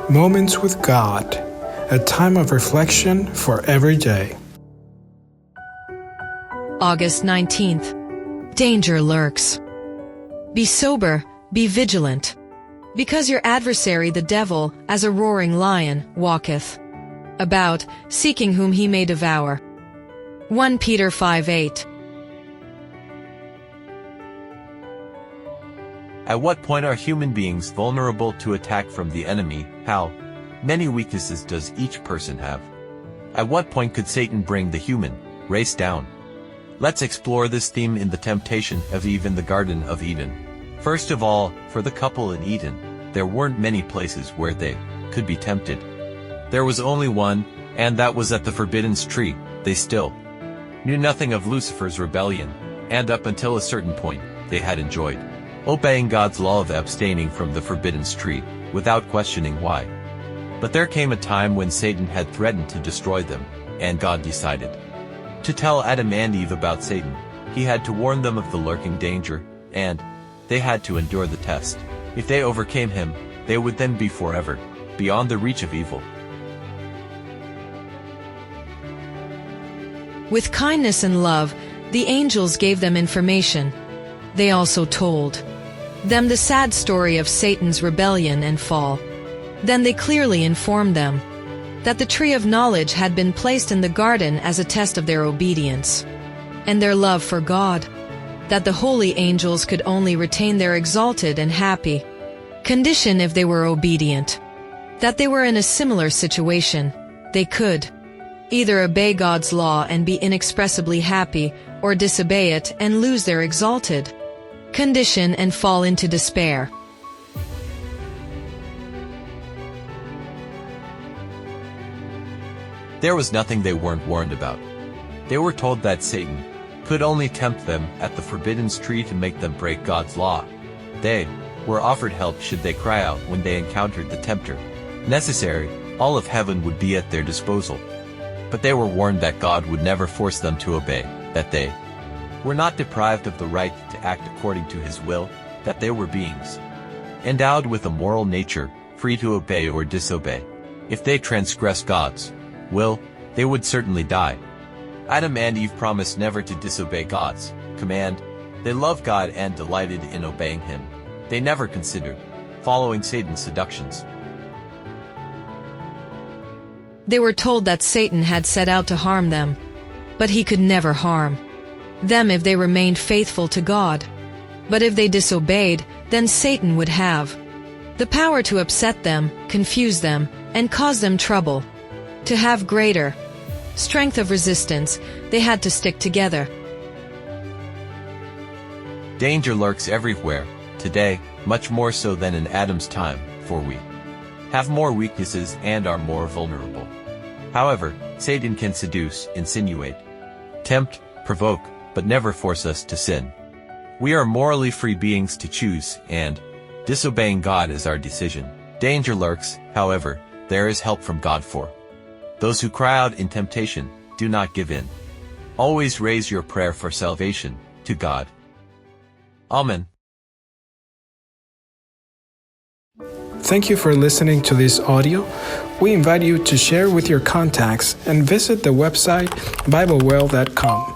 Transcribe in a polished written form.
Moments with God, a time of reflection for every day. August 19th. Danger lurks. Be sober, be vigilant, because your adversary the devil, as a roaring lion, walketh about, seeking whom he may devour. 1 Peter 5:8. At what point are human beings vulnerable to attack from the enemy? How many weaknesses does each person have? At what point could Satan bring the human race down? Let's explore this theme in the temptation of Eve in the Garden of Eden. First of all, for the couple in Eden, there weren't many places where they could be tempted. There was only one, and that was at the forbidden tree. They still knew nothing of Lucifer's rebellion, and up until a certain point, they had enjoyed obeying God's law of abstaining from the forbidden tree, without questioning why. But there came a time when Satan had threatened to destroy them, and God decided to tell Adam and Eve about Satan. He had to warn them of the lurking danger, and they had to endure the test. If they overcame him, they would then be forever beyond the reach of evil. With kindness and love, the angels gave them information. They also told them the sad story of Satan's rebellion and fall. Then they clearly informed them that the tree of knowledge had been placed in the garden as a test of their obedience and their love for God, that the holy angels could only retain their exalted and happy condition if they were obedient, that they were in a similar situation. They could either obey God's law and be inexpressibly happy, or disobey it and lose their exalted condition and fall into despair. There was nothing they weren't warned about. They were told that Satan could only tempt them at the forbidden tree to make them break God's law. They were offered help should they cry out when they encountered the tempter. Necessary, all of heaven would be at their disposal. But they were warned that God would never force them to obey, that they were not deprived of the right to act according to his will, that they were beings endowed with a moral nature, free to obey or disobey. If they transgressed God's will, they would certainly die. Adam and Eve promised never to disobey God's command. They loved God and delighted in obeying him. They never considered following Satan's seductions. They were told that Satan had set out to harm them, but he could never harm them if they remained faithful to God. But if they disobeyed, then Satan would have the power to upset them, confuse them, and cause them trouble. To have greater strength of resistance, they had to stick together. Danger lurks everywhere today, much more so than in Adam's time, for we have more weaknesses and are more vulnerable. However, Satan can seduce, insinuate, tempt, provoke, but never force us to sin. We are morally free beings to choose, and disobeying God is our decision. Danger lurks, however, there is help from God for those who cry out in temptation. Do not give in. Always raise your prayer for salvation to God. Amen. Thank you for listening to this audio. We invite you to share with your contacts and visit the website BibleWell.com.